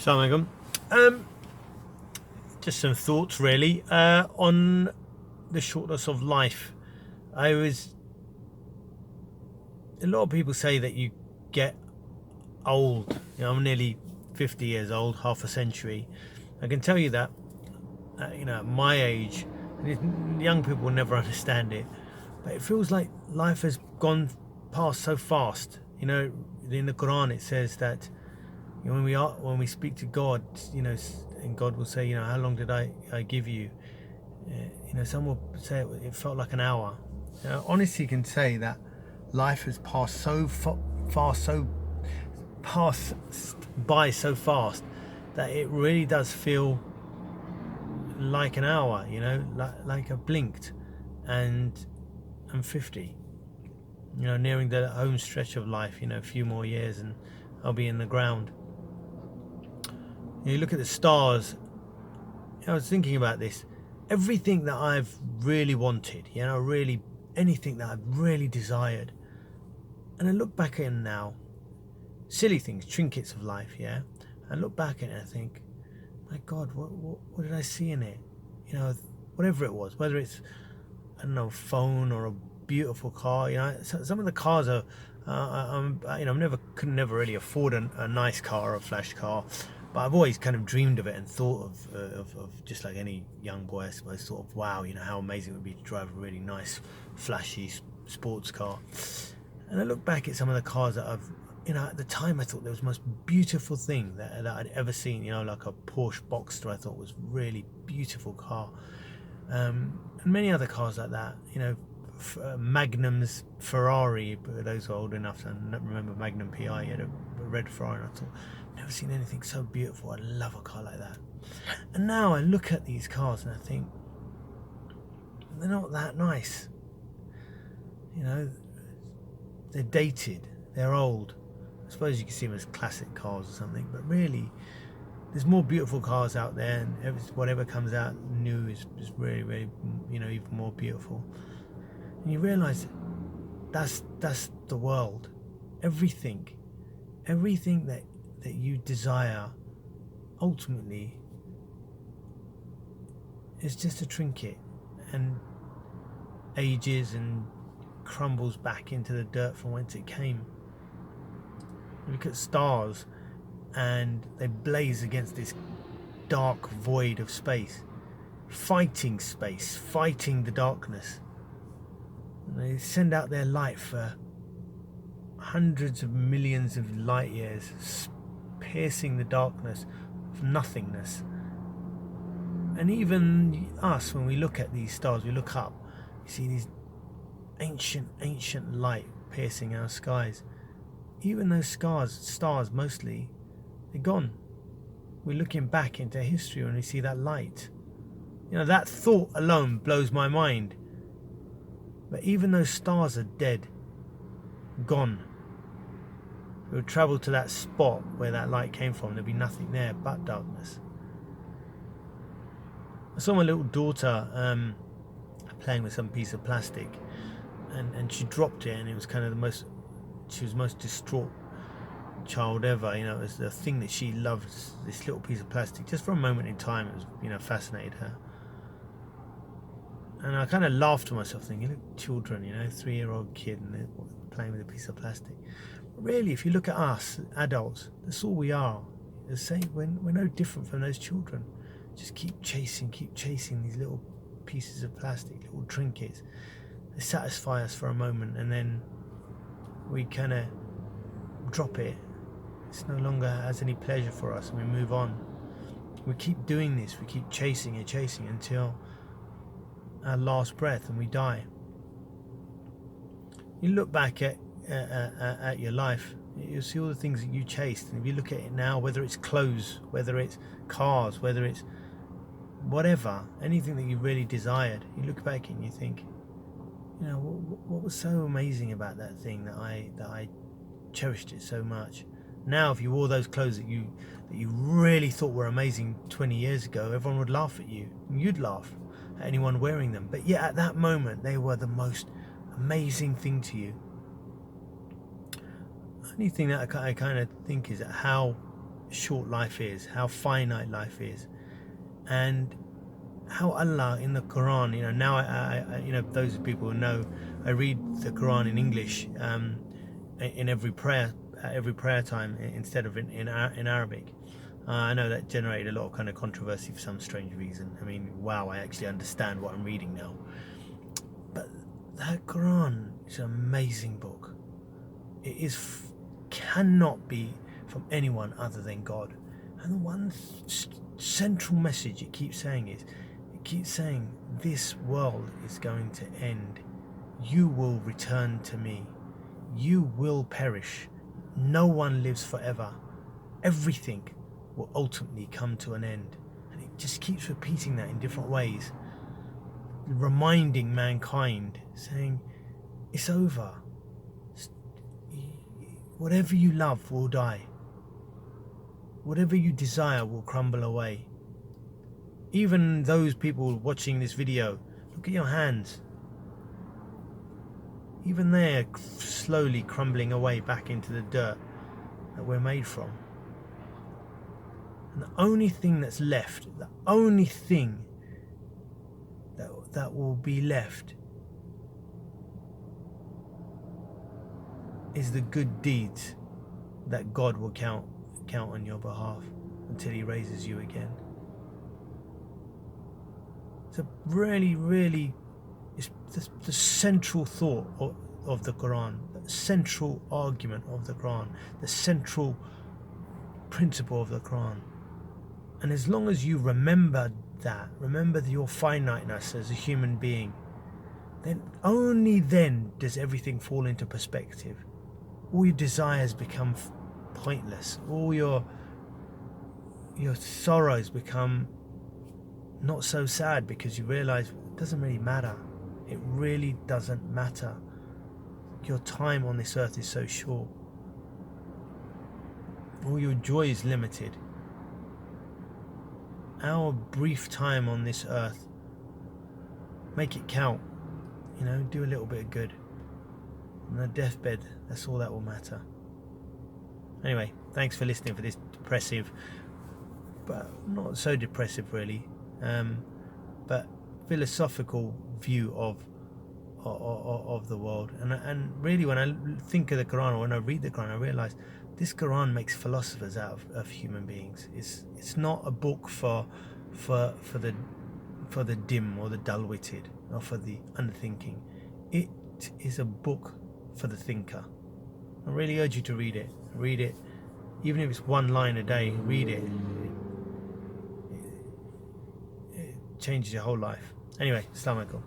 Assalamu alaikum. Just some thoughts really on the shortness of life. A lot of people say that you get old. I'm nearly 50 years old, half a century. I can tell you that, at my age, young people will never understand it, but it feels like life has gone past so fast. In the Quran it says that when we speak to God, and God will say, how long did I give you? Some will say it felt like an hour. Honestly, can say that life has passed so passed by so fast that it really does feel like an hour. Like I blinked, and I'm 50. Nearing the home stretch of life. A few more years, and I'll be in the ground. You look at the stars. I was thinking about this. Everything that I've really wanted, really anything that I've really desired, and I look back at it now, silly things, trinkets of life, I look back at it and I think, my God, what did I see in it? Whatever it was, whether it's, I don't know, a phone or a beautiful car. Some of the cars are, could never really afford a nice car or a flash car. But I've always kind of dreamed of it and thought of just like any young boy, I suppose, sort of, wow, how amazing it would be to drive a really nice, flashy sports car. And I look back at some of the cars that I've, at the time I thought there was the most beautiful thing that I'd ever seen, like a Porsche Boxster I thought was really beautiful car. And many other cars like that, Magnum's Ferrari, but those are old enough to remember Magnum PI, had a red Ferrari, and I thought, never seen anything so beautiful. I love a car like that. And now I look at these cars and I think they're not that nice. They're dated, they're old. I suppose you can see them as classic cars or something, but really there's more beautiful cars out there, and whatever comes out new is really, really, even more beautiful. And you realise that's the world. Everything that you desire ultimately is just a trinket, and ages and crumbles back into the dirt from whence it came. You look at stars and they blaze against this dark void of space, fighting the darkness. And they send out their light for hundreds of millions of light years, piercing the darkness of nothingness. And even us, when we look at these stars, we look up, you see these ancient light piercing our skies. Even those stars mostly, they're gone. We're looking back into history and we see that light. That thought alone blows my mind. But even those stars are dead, gone. We would travel to that spot where that light came from, there'd be nothing there but darkness. I saw my little daughter playing with some piece of plastic, and she dropped it, and it was kind of she was most distraught child ever. It was the thing that she loved, this little piece of plastic. Just for a moment in time, it was, fascinated her. And I kind of laughed to myself, thinking, look, children, 3-year-old kid, and they're playing with a piece of plastic. But really, if you look at us, adults, that's all we are. The same, we're no different from those children. Just keep chasing these little pieces of plastic, little trinkets. They satisfy us for a moment, and then we kind of drop it. It's no longer has any pleasure for us, and we move on. We keep doing this, we keep chasing until our last breath, and we die. You look back at your life, you'll see all the things that you chased, and if you look at it now, whether it's clothes, whether it's cars, whether it's whatever, anything that you really desired, you look back and you think, what was so amazing about that thing that I cherished it so much. Now, if you wore those clothes that you really thought were amazing 20 years ago, everyone would laugh at you, and you'd laugh at anyone wearing them. But yet, at that moment, they were the most amazing thing to you. The only thing that I kind of think is how short life is, how finite life is, and how Allah in the Quran, now I those people who know, I read the Quran in English in every prayer time instead of in Arabic. I know that generated a lot of kind of controversy for some strange reason. I mean, wow, I actually understand what I'm reading now. But that Quran is an amazing book. It cannot be from anyone other than God. And the one central message it keeps saying is, this world is going to end. You will return to me. You will perish. No one lives forever. Everything will ultimately come to an end. And it just keeps repeating that in different ways, reminding mankind, saying, it's over. Whatever you love will die. Whatever you desire will crumble away. Even those people watching this video, look at your hands. Even they're slowly crumbling away back into the dirt that we're made from. And the only thing that's left, the only thing that will be left, is the good deeds that God will count on your behalf until He raises you again. So really, it's the central thought of the Quran, the central argument of the Quran, the central principle of the Quran. And as long as you remember your finiteness as a human being, then only then does everything fall into perspective. All your desires become pointless. All your sorrows become not so sad, because you realize it doesn't really matter. It really doesn't matter. Your time on this earth is so short. All your joy is limited. Our brief time on this earth, make it count. Do a little bit of good. On the deathbed, that's all that will matter. Anyway, thanks for listening for this depressive, but not so depressive really, but philosophical view of the world. And really, when I think of the Quran, or when I read the Quran, I realise this Quran makes philosophers out of human beings. It's not a book for the dim or the dull-witted or for the unthinking. It is a book for the thinker. I really urge you to read it. Read it, even if it's one line a day. Read it. It changes your whole life. Anyway, Assalamu alaikum.